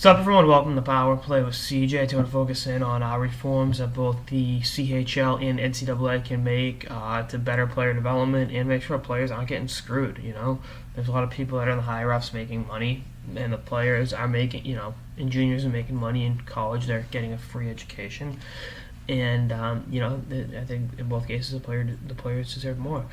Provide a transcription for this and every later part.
What's up, everyone? Welcome to Power Play with CJ. To focus in on reforms that both the CHL and NCAA can make to better player development and make sure players aren't getting screwed. There's a lot of people that are in the higher ups making money, and the players are making, and juniors are making money in college. They're getting a free education, and I think in both cases the players deserve more.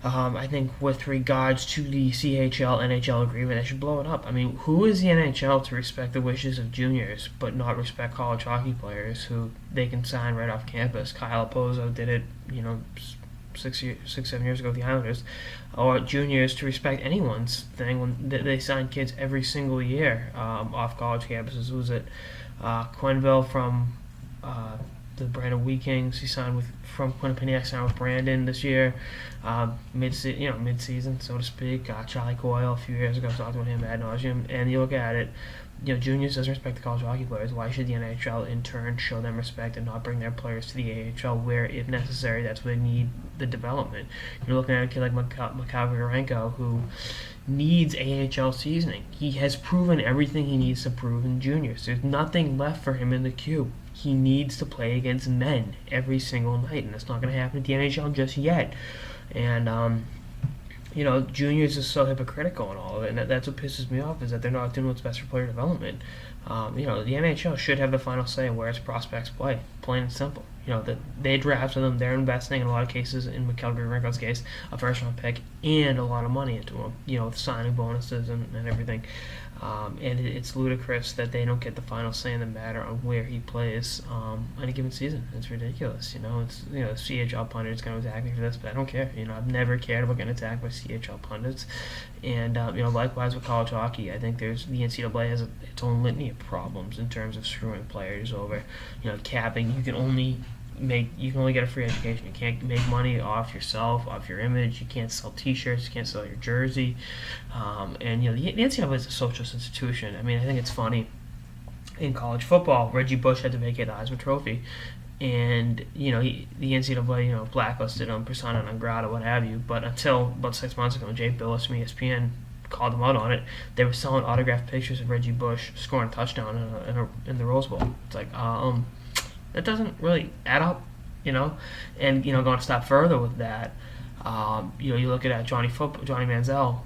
I think with regards to the CHL NHL agreement, they should blow it up. I mean, who is the NHL to respect the wishes of juniors but not respect college hockey players who they can sign right off campus? Kyle Pozo did it, 7 years ago with the Islanders. Or juniors to respect anyone's thing when they sign kids every single year off college campuses. Who was it? Quenville from the Brandon Wheat Kings. He signed from Quinnipiac, signed with Brandon this year, mid-season, so to speak. Charlie Coyle a few years ago, talked about him ad nauseum. And you look at it, juniors doesn't respect the college hockey players. Why should the NHL in turn show them respect and not bring their players to the AHL, where, if necessary, that's where they need the development? You're looking at a kid like Mikhail Grigorenko, who needs AHL seasoning. He has proven everything he needs to prove in juniors. There's nothing left for him in the queue. He needs to play against men every single night, and that's not going to happen at the NHL just yet. And juniors is so hypocritical and all of it, and that's what pisses me off, is that they're not doing what's best for player development. The NHL should have the final say in where its prospects play, plain and simple. That they drafted them, they're investing in a lot of cases, in Mikhail Grigorenko's case, a first-round pick and a lot of money into him, with signing bonuses and everything. And it's ludicrous that they don't get the final say in the matter on where he plays on a given season. It's ridiculous. It's CHL pundits going to attack me for this, but I don't care. I've never cared about getting attacked by CHL pundits. And likewise with college hockey, I think the NCAA has its own litany of problems in terms of screwing players over. Capping. You can only get a free education. You can't make money off yourself, off your image. You can't sell T-shirts. You can't sell your jersey. The NCAA is a socialist institution. I mean, I think it's funny. In college football, Reggie Bush had to vacate the Heisman Trophy, and the NCAA blacklisted him, persona non grata, what have you. But until about 6 months ago, Jay Billis from ESPN called them out on it. They were selling autographed pictures of Reggie Bush scoring a touchdown in the Rose Bowl. It's like, that doesn't really add up, And going to stop further with that, you look at Johnny Manziel,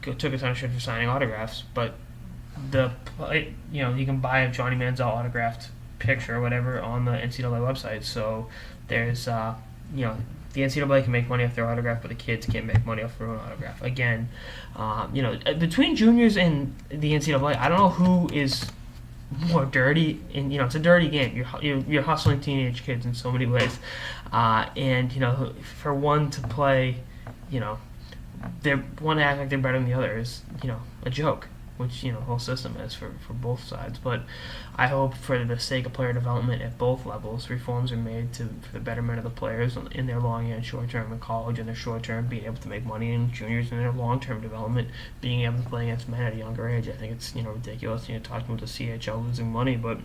took a ton of shit for signing autographs, but you can buy a Johnny Manziel autographed picture or whatever on the NCAA website. So there's the NCAA can make money off their autograph, but the kids can't make money off their own autograph. Again, between juniors and the NCAA, I don't know who is more dirty, and it's a dirty game. You're hustling teenage kids in so many ways, and for one to play, they one to act like they're better than the other is a joke, which the whole system is for both sides. But I hope, for the sake of player development at both levels, reforms are made for the betterment of the players in their long and short term in college, and their short term being able to make money in juniors, and their long term development being able to play against men at a younger age. I think it's ridiculous talking about the CHL losing money, but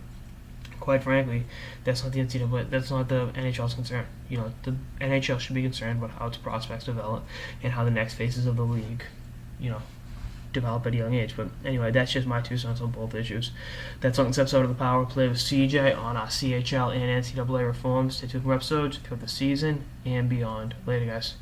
quite frankly, that's not the NCAA, that's not the NHL's concern. The NHL should be concerned about how its prospects develop and how the next phases of the league develop at a young age. But anyway, that's just my 2 cents on both issues. That's on this episode of the Power Play with CJ on CHL and NCAA reforms. Stay tuned for episodes throughout the season and beyond. Later, guys.